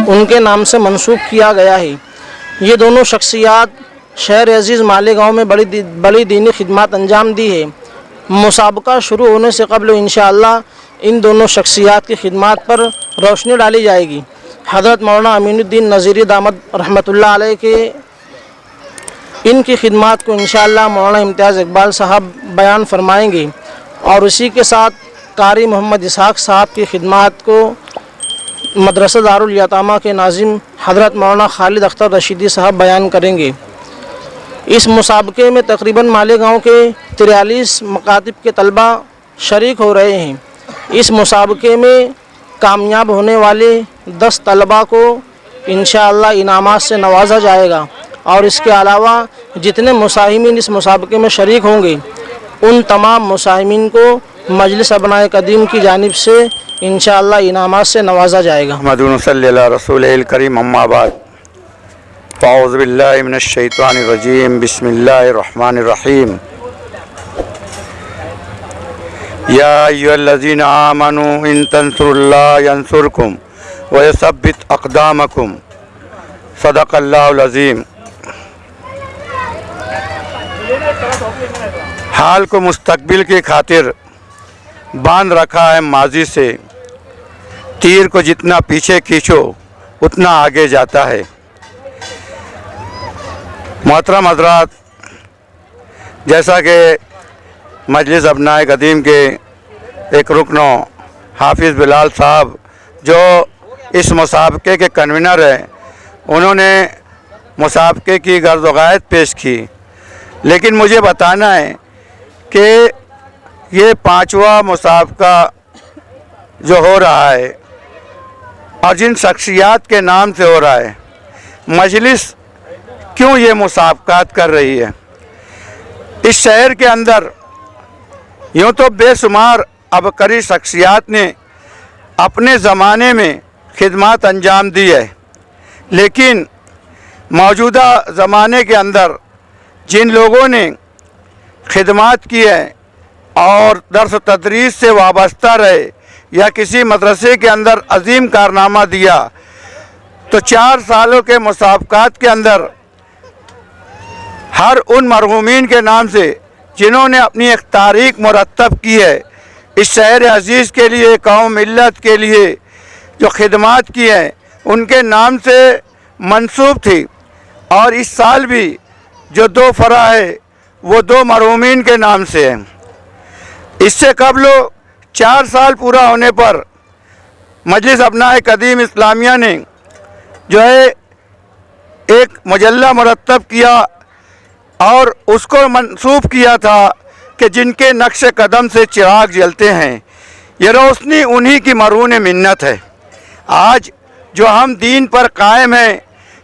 ان کے نام سے منسوب کیا گیا ہے۔ یہ دونوں شخصیات شہر عزیز مالیگاؤں میں بڑی دینی خدمات انجام دی ہے۔ مسابقہ شروع ہونے سے قبل انشاءاللہ ان دونوں شخصیات کی خدمات پر روشنی ڈالی جائے گی۔ حضرت مولانا امین الدین نظیری دامت رحمۃ اللہ علیہ کے ان کی خدمات کو انشاءاللہ مولانا امتیاز اقبال صاحب بیان فرمائیں گے، اور اسی کے ساتھ قاری محمد اسحاق صاحب کی خدمات کو مدرسہ دارالیتامہ کے ناظم حضرت مولانا خالد اختر رشیدی صاحب بیان کریں گے۔ اس مسابقے میں تقریباً مالیگاؤں کے 43 مکاتب کے طلبہ شریک ہو رہے ہیں۔ اس مسابقے میں کامیاب ہونے والے 10 طلبہ کو انشاءاللہ انعامات سے نوازا جائے گا، اور اس کے علاوہ جتنے مساہمین اس مسابقے میں شریک ہوں گے ان تمام مساہمین کو مجلس ابنائے قدیم کی جانب سے انشاءاللہ انعامات سے نوازا جائے گا۔ محمد صلی اللہ رسول الکریم، اما بعد، اعوذ باللہ من الشیطان الرجیم، بسم اللہ الرحمن الرحیم۔ یا ایھا الذین آمنوا ان تنصروا اللہ ینصرکم ویثبت اقدامکم، صدق اللہ العظیم۔ حال کو مستقبل کی خاطر باندھ رکھا ہے ماضی سے، تیر کو جتنا پیچھے کھینچو اتنا آگے جاتا ہے۔ محترم حضرات، جیسا کہ مجلس ابنائے قدیم کے ایک رکن حافظ بلال صاحب جو اس مسابقے کے کنوینر ہیں، انہوں نے مسابقے کی غرض و غایت پیش کی، لیکن مجھے بتانا ہے کہ یہ 5واں مسابقہ جو ہو رہا ہے اور جن شخصیات کے نام سے ہو رہا ہے، مجلس کیوں یہ مسابقات کر رہی ہے؟ اس شہر کے اندر یوں تو بے شمار عبقری شخصیات نے اپنے زمانے میں خدمات انجام دی ہے، لیکن موجودہ زمانے کے اندر جن لوگوں نے خدمات کی ہے اور درس و تدریس سے وابستہ رہے یا کسی مدرسے کے اندر عظیم کارنامہ دیا، تو 4 سالوں کے مسابقات کے اندر ہر ان مرحومین کے نام سے جنہوں نے اپنی ایک تاریخ مرتب کی ہے، اس شہر عزیز کے لیے، قوم ملت کے لیے جو خدمات کی ہیں، ان کے نام سے منسوب تھی۔ اور اس سال بھی جو 2 فرع ہے وہ 2 مرحومین کے نام سے ہیں۔ اس سے قبل 4 سال پورا ہونے پر مجلس ابنائے قدیم اسلامیہ نے جو ہے ایک مجلہ مرتب کیا اور اس کو منسوب کیا تھا کہ جن کے نقش قدم سے چراغ جلتے ہیں، یہ روشنی انہی کی مرہون منت ہے۔ آج جو ہم دین پر قائم ہیں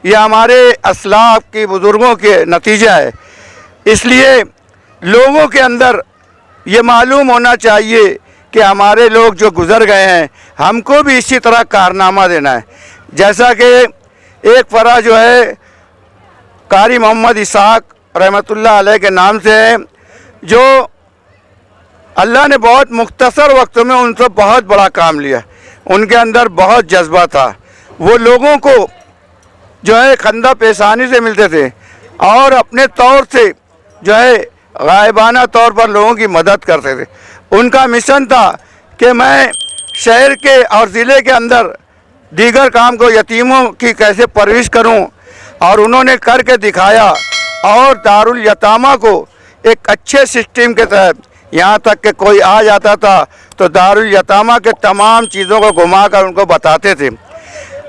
یہ ہمارے اسلاف کی بزرگوں کے نتیجہ ہے، اس لیے لوگوں کے اندر یہ معلوم ہونا چاہیے کہ ہمارے لوگ جو گزر گئے ہیں ہم کو بھی اسی طرح کارنامہ دینا ہے۔ جیسا کہ ایک فرع جو ہے قاری محمد اسحاق رحمۃ اللہ علیہ کے نام سے ہے، جو اللہ نے بہت مختصر وقت میں ان سے بہت بڑا کام لیا۔ ان کے اندر بہت جذبہ تھا، وہ لوگوں کو جو ہے خندہ پیشانی سے ملتے تھے اور اپنے طور سے جو ہے غائبانہ طور پر لوگوں کی مدد کرتے تھے۔ ان کا مشن تھا کہ میں شہر کے اور ضلع کے اندر دیگر کام کو یتیموں کی کیسے پرورش کروں، اور انہوں نے کر کے دکھایا، اور دارالیتامہ کو ایک اچھے سسٹم کے تحت یہاں تک کہ کوئی آ جاتا تھا تو دارالیتامہ کے تمام چیزوں کو گھما کر ان کو بتاتے تھے۔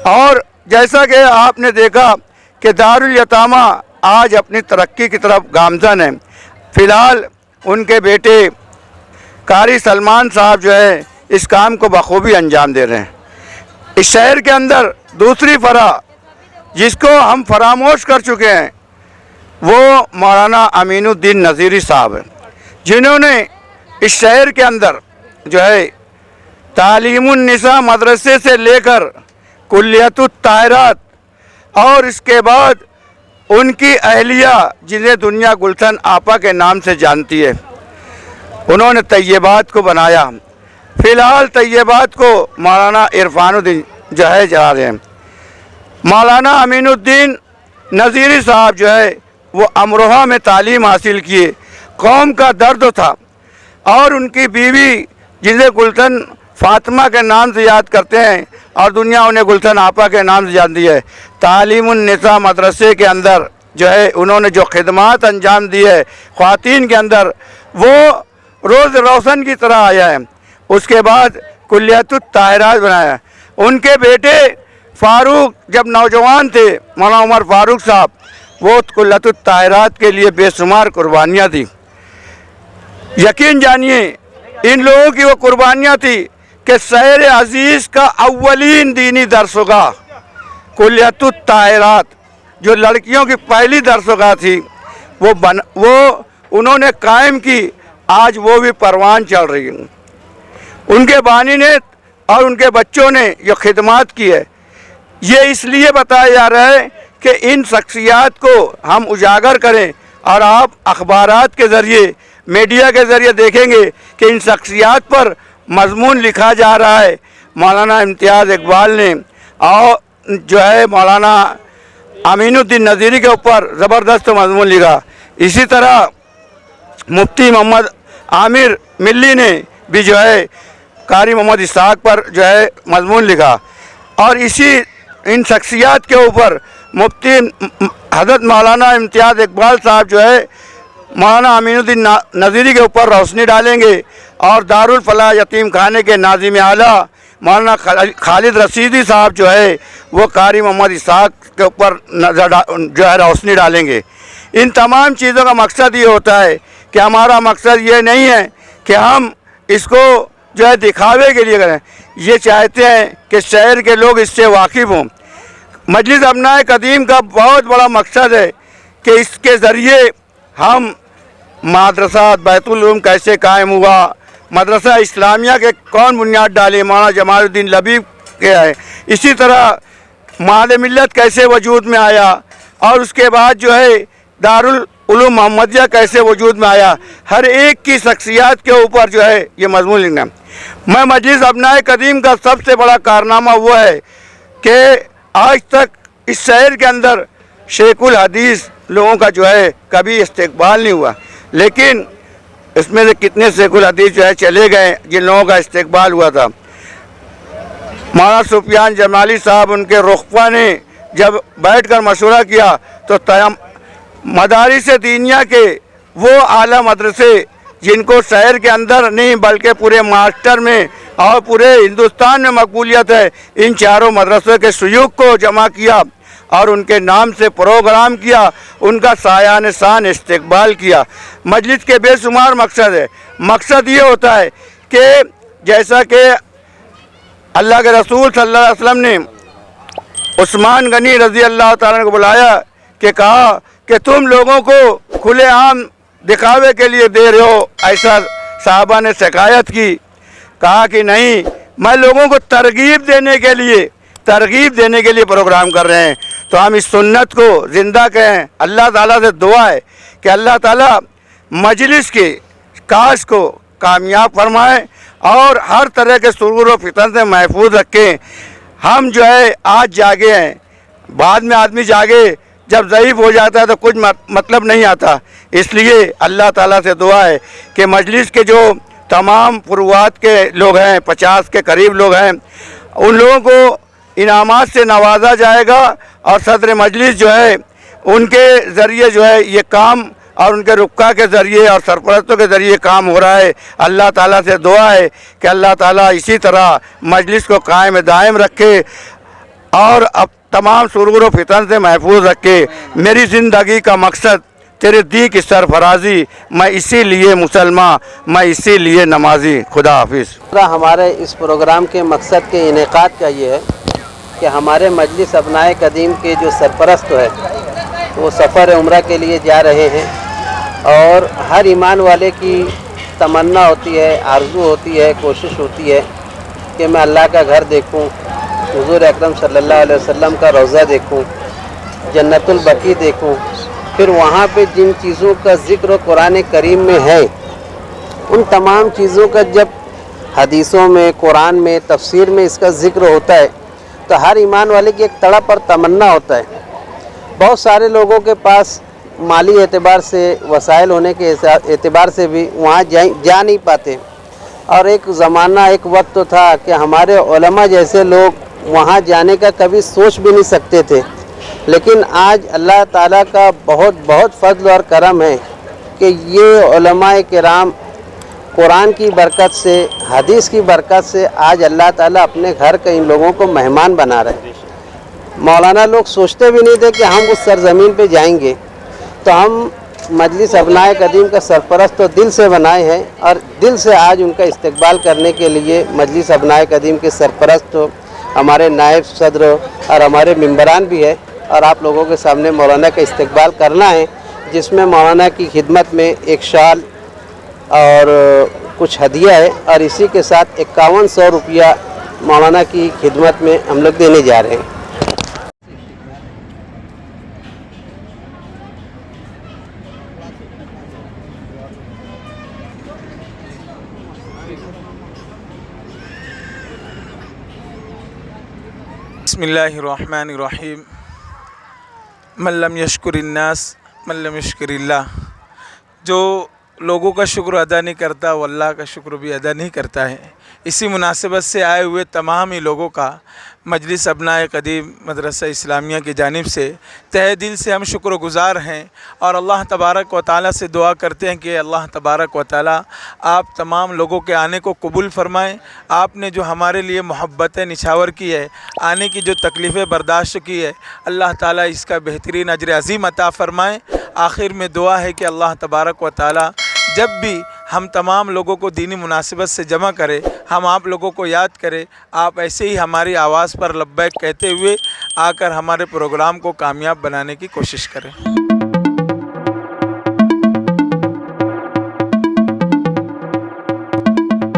اور جیسا کہ آپ نے دیکھا کہ دارالیتامہ آج اپنی ترقی کی طرف گامزن ہے۔ فی الحال ان کے بیٹے قاری سلمان صاحب جو ہے اس کام کو بخوبی انجام دے رہے ہیں۔ اس شہر کے اندر دوسری فرع جس کو ہم فراموش کر چکے ہیں وہ مولانا امین الدین نظیری صاحب ہیں، جنہوں نے اس شہر کے اندر جو ہے تعلیم النساء مدرسے سے لے کر کلیت الطاہرات، اور اس کے بعد ان کی اہلیہ جنہیں دنیا گلشن آپا کے نام سے جانتی ہے، انہوں نے طیبات کو بنایا۔ فی الحال طیبات کو مولانا عرفان الدین جو ہے جا رہے ہیں۔ मौलाना अमीनुद्दीन नज़ीरी साहब जो है वो अमरोहा में तालीम हासिल किए, कौम का दर्द था। और उनकी बीवी जिसे गुलशन फातिमा के नाम से याद करते हैं और दुनिया उन्हें गुलशन आपा के नाम से जानती है। तालीमुन निसा मदरसे के अंदर जो है उन्होंने जो खिदमात अंजाम दी है ख्वातीन के अंदर, वो रोज़ रोशन की तरह आया है। उसके बाद कुल्लियतुत ताहिरात बनाया। उनके बेटे फ़ारूक जब नौजवान थे, मौलाना उमर फ़ारूक साहब, वो कुल्लियतुत ताहिरात के लिए बेशुमार कुर्बानियाँ दी। यकीन जानिए इन लोगों की वो कुर्बानियाँ थी कि शहर अजीज़ का अव्वलीन दीनी दरसगाह कुल्लियतुत ताहिरात, जो लड़कियों की पहली दरसगाह थी, वो उन्होंने कायम की। आज वो भी परवान चल रही है। उनके बानी ने और उनके बच्चों ने जो खिदमात की है, ये इसलिए बताया जा रहा है कि इन शख्सियात को हम उजागर करें। और आप अखबारात के ज़रिए, मीडिया के ज़रिए देखेंगे कि इन शख्सियात पर मजमून लिखा जा रहा है। मौलाना इम्तियाज़ इकबाल ने और जो है मौलाना अमीनुद्दीन नज़ीरी के ऊपर ज़बरदस्त मजमून लिखा। इसी तरह मुफ्ती मोहम्मद आमिर मिल्ली ने भी जो है कारी मोहम्मद इसहाक पर जो है मजमून लिखा। और इसी इन शख्सियात के ऊपर मुफ्ती हज़रत मौलाना इम्तियाज़ इकबाल साहब जो है मौलाना अमीनुद्दीन नज़ीरी के ऊपर रोशनी डालेंगे। और दारुल फलाह यतीम खाने के नाज़िम आला मौलाना खालिद रशीदी साहब जो है वो कारी मोहम्मद इसहाक के ऊपर जो है रोशनी डालेंगे। इन तमाम चीज़ों का मकसद ये होता है कि हमारा मकसद ये नहीं है कि हम इसको जो है दिखावे के लिए करें, ये चाहते हैं कि शहर के लोग इससे वाकिफ़ हों। मजलिस अपनाए कदीम का बहुत बड़ा मकसद है कि इसके ज़रिए हम मदरसा बैतुल उलूम कैसे कायम हुआ, मदरसा इस्लामिया के कौन बुनियाद डाली, मौलाना जमालुद्दीन लबीब के है। इसी तरह माल मिल्लत कैसे वजूद में आया और उसके बाद जो है दारुल उलूम मोहम्मदिया कैसे वजूद में आया। हर एक की शख्सियात के ऊपर जो है ये मजमून लिखना। मैं मजलिस अपनाए कदीम का सबसे बड़ा कारनामा वो है कि आज तक इस शहर के अंदर शेखुल हदीस लोगों का जो है कभी इस्तेकबाल नहीं हुआ, लेकिन इसमें से कितने शेखुल हदीस जो है चले गए जिन लोगों का इस्तेकबाल हुआ था। मौलाना सुफियान जमाली साहब, उनके रुखबा ने जब बैठकर मशवरा किया तो मदारिस दीनिया के वो आला मदरसे जिनको शहर के अंदर नहीं बल्कि पूरे महाराष्ट्र में और पूरे हिंदुस्तान में मकबूलियत है, इन चारों मदरसों के सुयूख को जमा किया और उनके नाम से प्रोग्राम किया, उनका सायान शान इस्तकबाल किया। मजलिस के बेशुमार मकसद है। मकसद ये होता है कि जैसा कि अल्लाह के रसूल सल्लल्लाहु अलैहि वसल्लम ने उस्मान गनी रज़ी अल्लाह ताला को बुलाया कि कहा कि तुम लोगों को खुलेआम दिखावे के लिए दे रहे हो। ऐसा साहबा ने शिकायत की। कहा कि नहीं, मैं लोगों को तरगीब देने के लिए प्रोग्राम कर रहे हैं। तो हम इस सुन्नत को ज़िंदा करें। अल्लाह ताला से दुआ है कि अल्लाह ताला मजलिस के काश को कामयाब फरमाए और हर तरह के सुरूर व फितन से महफूज रखें। हम जो है आज जागे हैं, बाद में आदमी जागे जब ज़ईफ़ हो जाता है तो कुछ मतलब नहीं आता। इसलिए अल्लाह ताला से दुआ है कि मजलिस के जो तमाम फुरुआत के लोग हैं, 50 के करीब लोग हैं, उन लोगों को इनामात से नवाजा जाएगा और सदर मजलिस जो है उनके ज़रिए जो है ये काम और उनके रुक्का के ज़रिए और सरपरस्तों के ज़रिए काम हो रहा है। अल्लाह ताला से दुआ है कि अल्लाह ताला इसी तरह मजलिस को कायम दायम रखे और अब तमाम सुरूर व फितन से महफूज रखे। मेरी ज़िंदगी का मकसद तेरे दी की सरफराजी, मैं इसीलिए मुसलमान, मैं इसीलिए नमाजी। खुदा हाफिज़। हमारे इस प्रोग्राम के मकसद के इनेकाद का ये है कि हमारे मजलिस अपनाए कदीम के जो सरपरस्त है वो सफ़र उम्रा के लिए जा रहे हैं और हर ईमान वाले की तमन्ना होती है, आरज़ू होती है, कोशिश होती है कि मैं अल्लाह का घर देखूं, हुज़ूर अकरम सल्लल्लाहु अलैहि वसल्लम का रोज़ा देखूं, जन्नतुल बकी देखूं। फिर वहाँ पे जिन चीज़ों का ज़िक्र कुरान करीम में है, उन तमाम चीज़ों का जब हदीसों में, कुरान में, तफसीर में इसका ज़िक्र होता है तो हर ईमान वाले की एक तड़प और तमन्ना होता है। बहुत सारे लोगों के पास माली एतबार से, वसाइल होने के एतबार से भी वहाँ जा नहीं पाते। और एक ज़माना, एक वक्त तो था कि हमारे उलमा जैसे लोग वहाँ जाने का कभी सोच भी नहीं सकते थे। लेकिन आज अल्लाह ताला का बहुत बहुत फضل और करम है कि ये उलमाए किराम कुरान की बरकत से, हदीस की बरकत से आज अल्लाह ताला अपने घर के इन लोगों को मेहमान बना रहे हैं। मौलाना लोग सोचते भी नहीं थे कि हम उस सरज़मीन पे जाएंगे, तो हम मजलिस अबनाए कदीम का सरपरस्त तो दिल से बनाए हैं और दिल से आज उनका इस्तकबाल करने के लिए मजलिस अबनाए कदीम के सरपरस्त तो हमारे नायब सदर और हमारे मेंबरान भी है। और आप लोगों के सामने मौलाना का इस्तकबाल करना है, जिसमें मौलाना की खिदमत में एक शाल और कुछ हदिया है, और इसी के साथ 5100 रुपया मौलाना की खिदमत में हम लोग देने जा रहे हैं। बिस्मिल्लाहिर्रहमानिर्रहीम। मल्लम यशकुरिन्नास मल्लम यशकुरिल्लाह। जो लोगों का शुक्र अदा नहीं करता वो अल्लाह का शुक्र भी अदा नहीं करता है। इसी मुनासिबत से आए हुए तमाम ही लोगों का मजलिस अबनाए कदीम मदरसा इस्लामिया की जानिब से तहे दिल से हम शुक्रगुज़ार हैं और अल्लाह तबारक व तआला से दुआ करते हैं कि अल्लाह तबारक व तआला आप तमाम लोगों के आने को कबूल फ़रमाएँ। आपने जो हमारे लिए मोहब्बतें निछावर की है, आने की जो तकलीफ़ें बर्दाश्त की है, अल्लाह ताला इसका बेहतरीन अजर अज़ीम अता फ़रमाएँ। आखिर में दुआ है कि अल्लाह तबारक व तआला जब भी हम तमाम लोगों को दीनी मुनासिबत से जमा करें, हम आप लोगों को याद करें। आप ऐसे ही हमारी आवाज़ पर लब्बैक कहते हुए आकर हमारे प्रोग्राम को कामयाब बनाने की कोशिश करें।